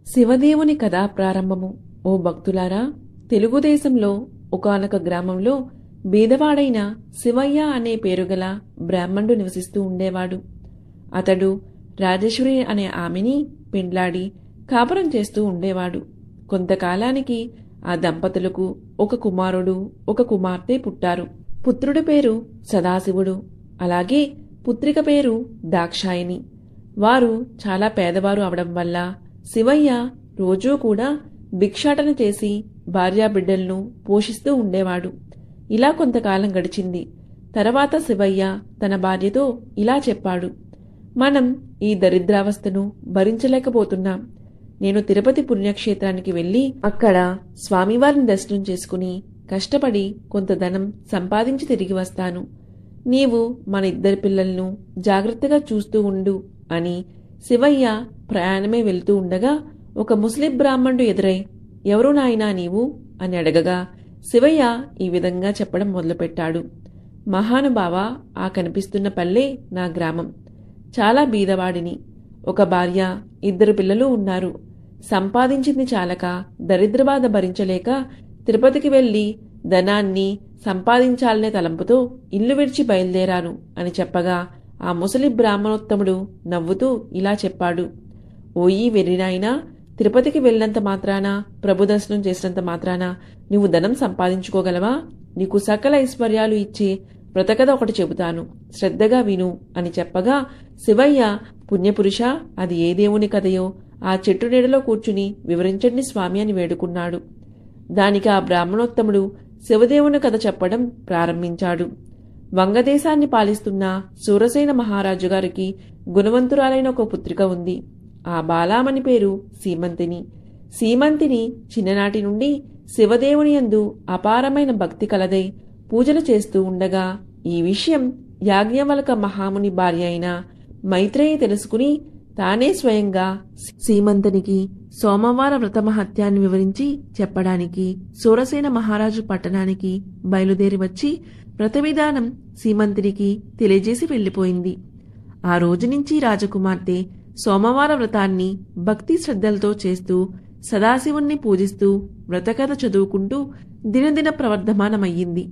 శివదేవుని కథా ప్రారంభము. ఓ భక్తులారా, తెలుగుదేశంలో ఒకానొక గ్రామంలో బీదవాడైన శివయ్య అనే పేరుగల బ్రాహ్మణుడు నివసిస్తూ ఉండేవాడు. అతడు రాజేశ్వరి అనే ఆమెని పెండ్లాడి కాపురం చేస్తూ ఉండేవాడు. కొంతకాలానికి ఆ దంపతులకు ఒక కుమారుడు ఒక కుమార్తె పుట్టారు. పుత్రుడి పేరు సదాశివుడు, అలాగే పుత్రిక పేరు దాక్షాయిని. వారు చాలా పేదవారు అవడం వల్ల శివయ్య రోజూ కూడా భిక్షాటన చేసి భార్యాబిడ్డలను పోషిస్తూ ఉండేవాడు. ఇలా కొంతకాలం గడిచింది. తర్వాత శివయ్య తన భార్యతో ఇలా చెప్పాడు: మనం ఈ దరిద్రావస్థను భరించలేకపోతున్నాం. నేను తిరుపతి పుణ్యక్షేత్రానికి వెళ్లి అక్కడ స్వామివారిని దర్శనం చేసుకుని కష్టపడి కొంత ధనం సంపాదించి తిరిగి వస్తాను. నీవు మన ఇద్దరి పిల్లలను జాగ్రత్తగా చూస్తూ ఉండు అని శివయ్య ప్రయాణమే వెళ్తూ ఉండగా ఒక ముస్లిం బ్రాహ్మణుడు ఎదురై, ఎవరు నాయనా నీవు అని అడగగా శివయ్య ఈ విధంగా చెప్పడం మొదలుపెట్టాడు: మహానుభావ, ఆ కనిపిస్తున్న పల్లె నా గ్రామం. చాలా బీదవాడిని. ఒక భార్య, ఇద్దరు పిల్లలు ఉన్నారు. సంపాదించింది చాలక దరిద్రబాధ భరించలేక తిరుపతికి వెళ్లి ధనాన్ని సంపాదించాలనే తలంపుతో ఇల్లు విడిచి బయలుదేరాను అని చెప్పగా ఆ ముసలి బ్రాహ్మణోత్తముడు నవ్వుతూ ఇలా చెప్పాడు: ఓయి వెర్రినాయనా, తిరుపతికి వెళ్ళినంత మాత్రాన, ప్రభు దర్శనం చేసినంత మాత్రాన నువ్వు ధనం సంపాదించుకోగలవా? నీకు సకల ఐశ్వర్యాలు ఇచ్చే వ్రతకథ ఒకటి చెబుతాను, శ్రద్ధగా విను అని చెప్పగా శివయ్య, పుణ్యపురుష, అది ఏ దేవుని కథయో ఆ చెట్టు నీడలో కూర్చుని వివరించండి స్వామి అని వేడుకున్నాడు. దానికి ఆ బ్రాహ్మణోత్తముడు శివదేవుని కథ చెప్పడం ప్రారంభించాడు. వంగదేశాన్ని పాలిస్తున్న సూరసేన మహారాజు గారికి గుణవంతురాలైన ఒక పుత్రిక ఉంది. ఆ బాలామణి పేరు సీమంతిని. సీమంతిని చిన్ననాటి నుండి శివదేవుని యందు అపారమైన భక్తి కలదై పూజలు చేస్తూ ఉండగా ఈ విషయం యాజ్ఞవల్క మహాముని భార్య అయిన మైత్రేయి తెలుసుకుని తానే స్వయంగా సీమంతునికి సోమవార వ్రతమహత్యాన్ని వివరించి చెప్పడానికి సూరసేన మహారాజు పట్టణానికి బయలుదేరి వచ్చి వ్రత విధానం సీమంతునికి తెలియజేసి వెళ్లిపోయింది. ఆ రోజు నుంచి రాజకుమార్తె సోమవార వ్రతాన్ని భక్తి శ్రద్ధలతో చేస్తూ సదాశివుణ్ణి పూజిస్తూ వ్రతకథ చదువుకుంటూ దినదిన ప్రవర్ధమానమయ్యింది.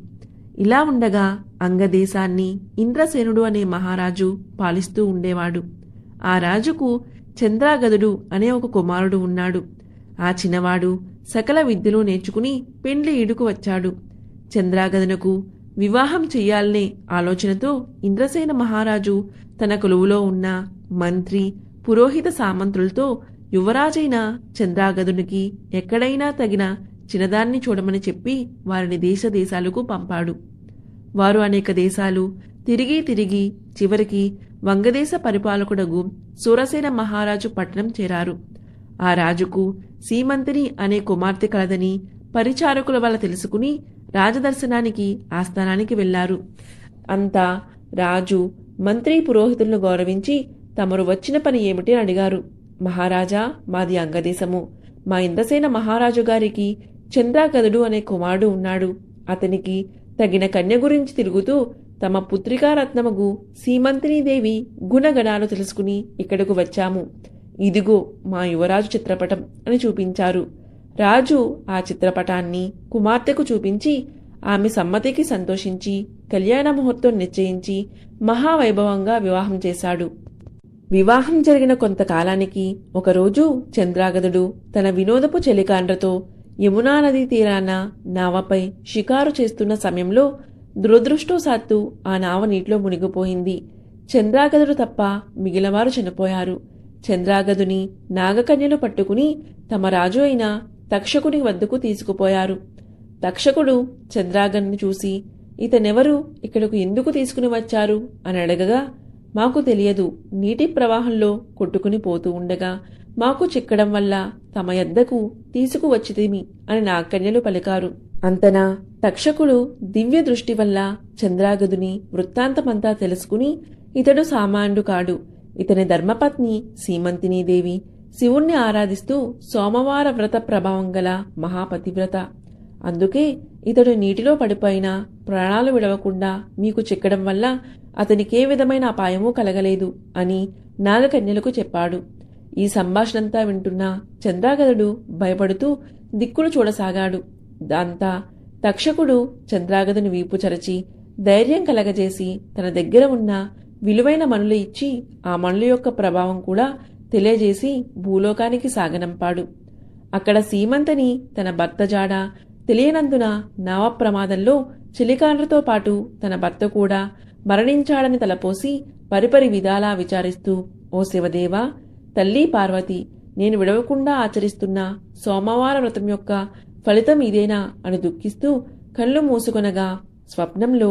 ఇలా ఉండగా అంగదేశాన్ని ఇంద్రసేనుడు అనే మహారాజు పాలిస్తూ ఉండేవాడు. ఆ రాజుకు చంద్రాగదుడు అనే ఒక కుమారుడు ఉన్నాడు. ఆ చిన్నవాడు సకల విద్యలు నేర్చుకుని పెండ్లి ఈడుకు వచ్చాడు. చంద్రాగదునకు వివాహం చెయ్యాలనే ఆలోచనతో ఇంద్రసేన మహారాజు తన కొలువులో ఉన్న మంత్రి, పురోహిత సామంతులతో యువరాజైన చంద్రాగదునికి ఎక్కడైనా తగిన చిన్నదాన్ని చూడమని చెప్పి వారిని దేశాలకు పంపాడు. వారు అనేక దేశాలు తిరిగి తిరిగి చివరికి వంగదేశ పరిపాలకుడగు సూరసేన మహారాజు పట్టణం చేరారు. ఆ రాజుకు సీమంతిని అనే కుమార్తె కలదని పరిచారకుల వల్ల తెలుసుకుని రాజదర్శనానికి ఆస్థానానికి వెళ్లారు. అంతా రాజు, మంత్రి, పురోహితులను గౌరవించి తమరు వచ్చిన పని ఏమిటి అని అడిగారు. మహారాజా, మాది అంగదేశము. మా ఇంద్రసేన మహారాజు గారికి చంద్రాగదుడు అనే కుమారుడు ఉన్నాడు. అతనికి తగిన కన్య గురించి తిరుగుతూ తమ పుత్రికారత్నమగు సీమంతినీదేవి గుణగణాలు తెలుసుకుని ఇక్కడకు వచ్చాము. ఇదిగో మా యువరాజు చిత్రపటం అని చూపించారు. రాజు ఆ చిత్రపటాన్ని కుమార్తెకు చూపించి ఆమె సమ్మతికి సంతోషించి కళ్యాణ ముహూర్తం నిశ్చయించి మహావైభవంగా వివాహం చేశాడు. వివాహం జరిగిన కొంతకాలానికి ఒకరోజు చంద్రాగదుడు తన వినోదపు చెలికాండ్రతో యమునా నదీ తీరాన నావపై షికారు చేస్తున్న సమయంలో దురదృష్టవశాత్తు ఆ నావ నీటిలో మునిగిపోయింది. చంద్రాగదుడు తప్ప మిగిలినవారు చనిపోయారు. చంద్రాగదుని నాగకన్యలు పట్టుకుని తమ రాజు అయిన తక్షకుని వద్దకు తీసుకుపోయారు. తక్షకుడు చంద్రాగదుని చూసి, ఇతనెవరు, ఇక్కడకు ఎందుకు తీసుకుని వచ్చారు అని అడగగా, మాకు తెలియదు, నీటి ప్రవాహంలో కొట్టుకుని పోతూ ఉండగా మాకు చిక్కడం వల్ల తమ యద్దకు తీసుకువచ్చితిమి అని నాగకన్యలు పలికారు. అంతనా తక్షకుడు దివ్య దృష్టి వల్ల చంద్రాగదుని వృత్తాంతమంతా తెలుసుకుని, ఇతడు సామాన్యుడు కాడు. ఇతని ధర్మపత్ని సీమంతినీదేవి శివుణ్ణి ఆరాధిస్తూ సోమవార వ్రత ప్రభావం గల మహాపతివ్రత. అందుకే ఇతడు నీటిలో పడిపోయినా ప్రాణాలు విడవకుండా మీకు చిక్కడం వల్ల అతనికే విధమైన అపాయమూ కలగలేదు అని నాగకన్యలకు చెప్పాడు. ఈ సంభాషణంతా వింటున్న చంద్రాగదుడు భయపడుతూ దిక్కులు చూడసాగాడు. దాంతా తక్షకుడు చంద్రాగదుని వీపు చరచి ధైర్యం కలగజేసి తన దగ్గర ఉన్న విలువైన మణులు ఇచ్చి ఆ మణుల యొక్క ప్రభావం కూడా తెలియజేసి భూలోకానికి సాగనంపాడు. అక్కడ సీమంతని తన భర్త జాడ తెలియనందున నావ ప్రమాదంలో చిలికాండ్రతో పాటు తన భర్త కూడా మరణించాడని తలపోసి పరిపరి విధాలా విచారిస్తూ, ఓ శివదేవా, తల్లి పార్వతి, నేను విడవకుండా ఆచరిస్తున్న సోమవార వ్రతం యొక్క ఫలితం ఇదేనా అని దుఃఖిస్తూ కళ్ళు మూసుకొనగా స్వప్నంలో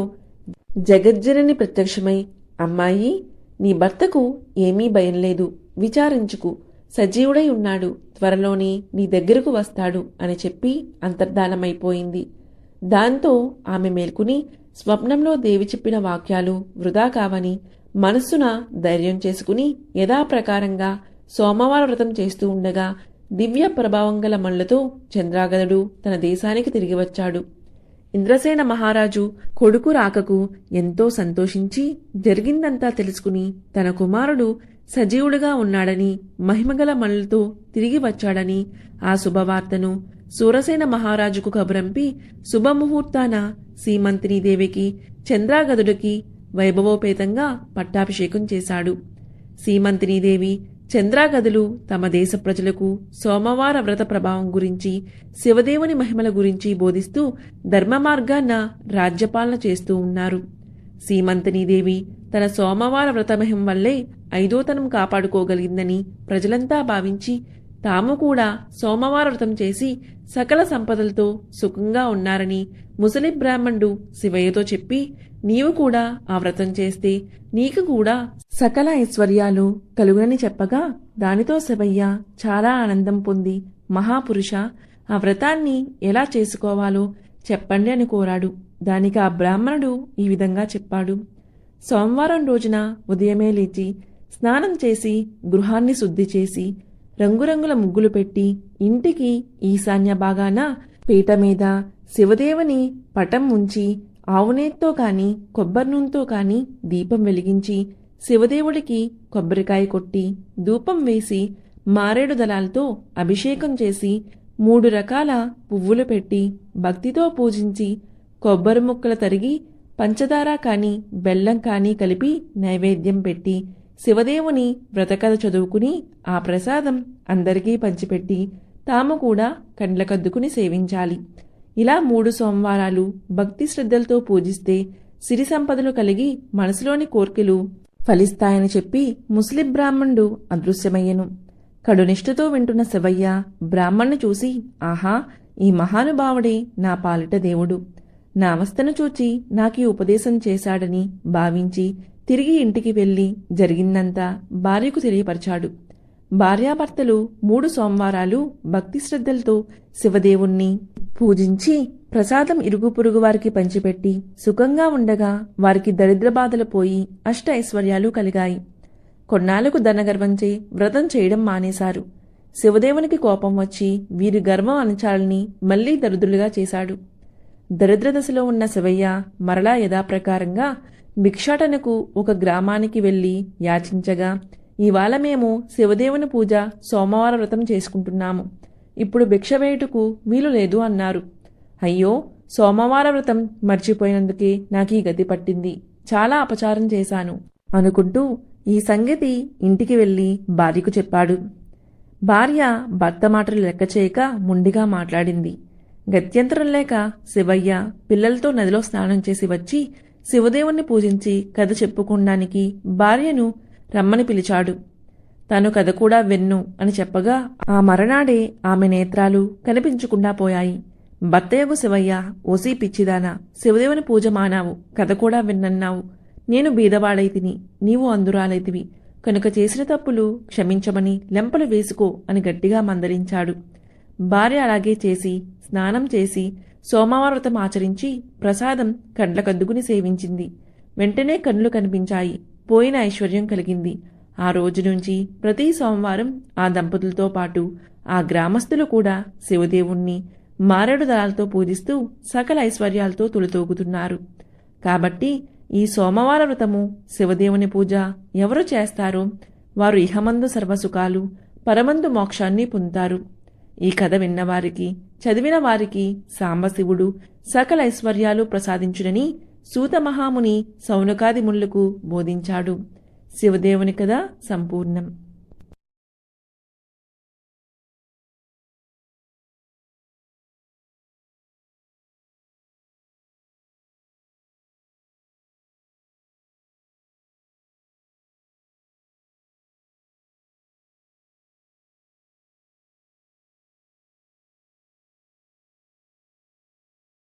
జగజ్జనని ప్రత్యక్షమై, అమ్మాయి, నీ భర్తకు ఏమీ భయం లేదు, విచారించుకు, సజీవుడై ఉన్నాడు, త్వరలోనే నీ దగ్గరకు వస్తాడు అని చెప్పి అంతర్ధానమైపోయింది. దాంతో ఆమె మేల్కుని స్వప్నంలో దేవి చెప్పిన వాక్యాలు వృధా కావని మనస్సున ధైర్యం చేసుకుని యథాప్రకారంగా సోమవార వ్రతం చేస్తూ ఉండగా దివ్య ప్రభావం గల మణులతో చంద్రాగదుడు తన దేశానికి తిరిగి వచ్చాడు. ఇంద్రసేన మహారాజు కొడుకు రాకకు ఎంతో సంతోషించి జరిగిందంతా తెలుసుకుని తన కుమారుడు సజీవుడుగా ఉన్నాడని, మహిమగల మణులతో తిరిగి వచ్చాడని ఆ శుభవార్తను సూరసేన మహారాజుకు కబురంపి శుభముహూర్తాన సీమంతినీదేవికి చంద్రాగదుడికి వైభవోపేతంగా పట్టాభిషేకం చేశాడు. సీమంతినీదేవి చంద్రాగదులు తమ దేశ ప్రజలకు సోమవార వ్రత ప్రభావం గురించి, శివదేవుని మహిమల గురించి బోధిస్తూ ధర్మ మార్గాన్న రాజ్యపాలన చేస్తూ ఉన్నారు. సీమంతినీదేవి తన సోమవార వ్రతమహిం వల్లే ఐదోతనం కాపాడుకోగలిగిందని ప్రజలంతా భావించి తాము కూడా సోమవార వ్రతం చేసి సకల సంపదలతో సుఖంగా ఉన్నారని ముసలి బ్రాహ్మణుడు శివయ్యతో చెప్పి, నీవు కూడా ఆ వ్రతం చేస్తే నీకు కూడా సకల ఐశ్వర్యాలు కలుగునని చెప్పగా దానితో శివయ్య చాలా ఆనందం పొంది, మహాపురుష, ఆ వ్రతాన్ని ఎలా చేసుకోవాలో చెప్పండి అని కోరాడు. దానికి ఆ బ్రాహ్మణుడు ఈ విధంగా చెప్పాడు. సోమవారం రోజున ఉదయమే లేచి స్నానం చేసి గృహాన్ని శుద్ధి చేసి రంగురంగుల ముగ్గులు పెట్టి ఇంటికి ఈశాన్య భాగాన పీట మీద శివదేవుని పటం ఉంచి ఆవునేత్తో కాని కొబ్బరి నూనెతో కాని దీపం వెలిగించి శివదేవుడికి కొబ్బరికాయ కొట్టి ధూపం వేసి మారేడు దళాలతో అభిషేకం చేసి 3 రకాల పువ్వులు పెట్టి భక్తితో పూజించి కొబ్బరి ముక్కలు తరిగి పంచదార కాని బెల్లం కాని కలిపి నైవేద్యం పెట్టి శివదేవుని వ్రతకథ చదువుకుని ఆ ప్రసాదం అందరికీ పంచిపెట్టి తాము కూడా కండ్లకద్దుకుని సేవించాలి. ఇలా 3 సోమవారాలు భక్తి శ్రద్ధలతో పూజిస్తే సిరి సంపదలు కలిగి మనసులోని కోర్కెలు ఫలిస్తాయని చెప్పి ముస్లిం బ్రాహ్మణుడు అదృశ్యమయ్యను. కడునిష్ఠతో వింటున్న శివయ్య బ్రాహ్మణ్ణి చూసి, ఆహా, ఈ మహానుభావుడే నా పాలిట దేవుడు, నా అవస్థను చూచి నాకీ ఉపదేశం చేశాడని భావించి తిరిగి ఇంటికి వెళ్లి జరిగిందంతా భార్యకు తెలియపరిచాడు. భార్యాభర్తలు 3 సోమవారాలు భక్తి శ్రద్ధలతో శివదేవుణ్ణి పూజించి ప్రసాదం ఇరుగు పొరుగు వారికి పంచిపెట్టి సుఖంగా ఉండగా వారికి దరిద్ర బాధలు పోయి అష్ట ఐశ్వర్యాలు కలిగాయి. కొన్నాళ్లకు ధనగర్వంచే వ్రతం చేయడం మానేశారు. శివదేవునికి కోపం వచ్చి వీరి గర్వం అణచాలని మళ్లీ దరిద్రులుగా చేశాడు. దరిద్ర దశలో ఉన్న శివయ్య మరలా యథాప్రకారంగా భిక్షాటనకు ఒక గ్రామానికి వెళ్లి యాచించగా, ఇవాళ మేము శివదేవుని పూజ సోమవార వ్రతం చేసుకుంటున్నాము, ఇప్పుడు భిక్ష వేయుటకు వీలు లేదు అన్నారు. అయ్యో, సోమవార వ్రతం మర్చిపోయినందుకే నాకీ గతి పట్టింది, చాలా అపచారం చేశాను అనుకుంటూ ఈ సంగతి ఇంటికి వెళ్లి భార్యకు చెప్పాడు. భార్య భర్త మాటలు లెక్క చేయక ముండిగా మాట్లాడింది. గత్యంతరం లేక శివయ్య పిల్లలతో నదిలో స్నానం చేసి వచ్చి శివదేవుణ్ణి పూజించి కథ చెప్పుకోడానికి భార్యను రమ్మని పిలిచాడు. తను కథ కూడా విన్ను అని చెప్పగా ఆ మరనాడే ఆమె నేత్రాలు కనిపించకుండా పోయాయి. భర్తయగు శివయ్య, ఓసీ పిచ్చిదానా, శివదేవుని పూజ మానావు, కథ కూడా విన్నన్నావు, నేను బీదవాడైతిని, నీవు అందురాలైతివి, కనుక చేసిన తప్పులు క్షమించమని లెంపలు వేసుకో అని గట్టిగా మందలించాడు. భార్య అలాగే చేసి స్నానం చేసి సోమవార వ్రతం ఆచరించి ప్రసాదం కండ్లకద్దుకుని సేవించింది. వెంటనే కన్నులు కనిపించాయి, పోయిన ఐశ్వర్యం కలిగింది. ఆ రోజు నుంచి ప్రతి సోమవారం ఆ దంపతులతో పాటు ఆ గ్రామస్తులు కూడా శివదేవుణ్ణి మారేడు దళాలతో పూజిస్తూ సకల ఐశ్వర్యాలతో తొలితూగుతున్నారు. కాబట్టి ఈ సోమవార వ్రతము శివదేవుని పూజ ఎవరు చేస్తారో వారు ఇహమందు సర్వసుఖాలు, పరమందు మోక్షాన్ని పొందుతారు. ఈ కథ విన్నవారికి, చదివిన వారికి సాంబశివుడు సకల ఐశ్వర్యాలు ప్రసాదించునని సూత మహాముని సౌనకాది మునులకు బోధించాడు. శివదేవుని కథ సంపూర్ణం.